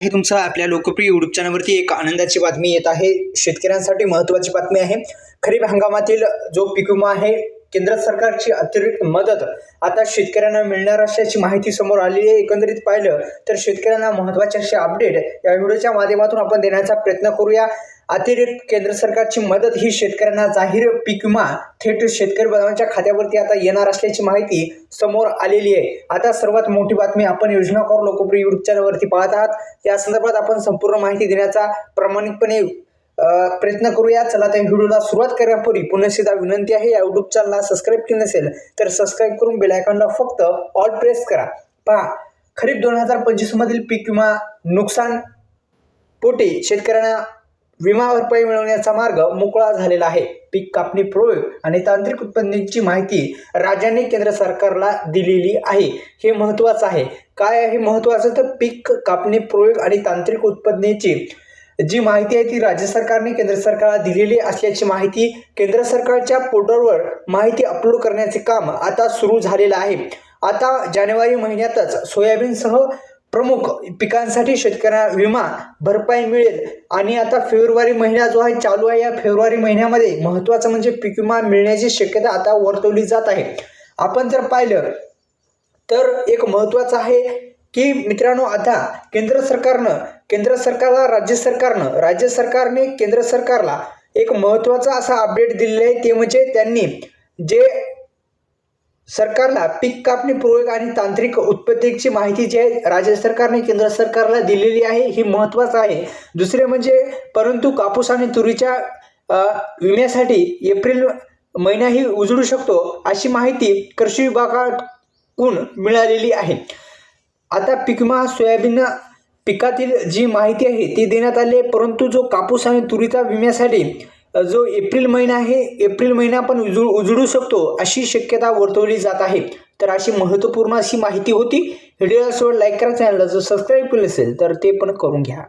हे तुमचं आपल्या लोकप्रिय यूट्यूब चॅनलवरती एक आनंदाची बातमी येत आहे। शेतकऱ्यांसाठी महत्त्वाची बातमी आहे। खरीप हंगामातील जो पीक विमा आहे, केंद्र सरकारची अतिरिक्त मदत आता शेतकऱ्यांना मिळणार असल्याची माहिती समोर आली आहे। एकंदरीत पाहिलं तर शेतकऱ्यांना महत्त्वाचे असे अपडेट या व्हिडिओच्या माध्यमातून आपण देण्याचा प्रयत्न करूया। अतिरिक्त केंद्र सरकारची मदत ही शेतकऱ्यांना जाहीर पीक विमा थेट शेतकरी बांधवांच्या खात्यावरती आता येणार असल्याची माहिती समोर आलेली आहे। आता सर्वात मोठी बातमी आपण योजना कॉर लोकप्रिय यूट्यूब चॅनलवरती पाहत आहात। या संदर्भात आपण संपूर्ण माहिती देण्याचा प्रामाणिकपणे प्रयत्न करूया। चला त्या व्हिडिओला सुरुवात करण्यापूर्वी पुन्हा एकदा विनंती आहे, या यूट्यूब चॅनलला सबस्क्राइब केले नसेल तर सबस्क्राइब करून बेल आयकॉनला फक्त ऑल प्रेस करा। पहा, खरीप 2025 मधील पीक विमा नुकसान पोटी शेतकऱ्यांना विमा भरपाई मिळवण्याचा मार्ग मोकळा झालेला आहे। पीक कापणी प्रयोग आणि तांत्रिक उत्पादनाची माहिती राज्याने केंद्र सरकारला दिलेली आहे। हे महत्त्वाचं आहे। काय आहे महत्त्वाचं? तर पीक कापणी प्रयोग आणि तांत्रिक उत्पादनाची जी माहिती आहे ती राज्य सरकारने केंद्र सरकारला दिलेली असल्याची माहिती केंद्र सरकारच्या पोर्टलवर माहिती अपलोड करण्याचे काम आता सुरू झालेलं आहे। आता जानेवारी महिन्यातच सोयाबीनसह प्रमुख पिकांसाठी शेतकऱ्यांना विमा भरपाई मिळेल आणि आता फेब्रुवारी महिना जो आहे चालू आहे, या फेब्रुवारी महिन्यामध्ये महत्त्वाचं म्हणजे पीक विमा मिळण्याची शक्यता आता वर्तवली जात आहे। आपण जर पाहिलं तर एक महत्त्वाचं आहे की मित्रांनो, आता केंद्र सरकारने केंद्र सरकारला एक महत्त्वाचा असा अपडेट दिलेला आहे। ते म्हणजे त्यांनी जे सरकारला पीक कापणी प्रयोग आणि तांत्रिक उत्पत्तीची माहिती जी आहे राज्य सरकारने केंद्र सरकारला दिलेली आहे, ही महत्त्वाचं आहे। दुसरे म्हणजे परंतु कापूस आणि तुरीच्या विम्यासाठी एप्रिल महिनाही उजळू शकतो अशी माहिती कृषी विभागाकडून मिळालेली आहे। आता पीक विमा सोयाबीन पिकातील जी माहिती आहे ती देण्यात आली आहे, परंतु जो कापूस आणि तुरीच्या विम्यासाठी जो एप्रिल महिना आहे, एप्रिल महिना पण उजळू शकतो अशी शक्यता वर्तवली जात आहे। तर अशी महत्त्वपूर्ण अशी माहिती होती। व्हिडिओला लाईक करा, चॅनलला जर सबस्क्राईब केले असेल तर ते पण करून घ्या।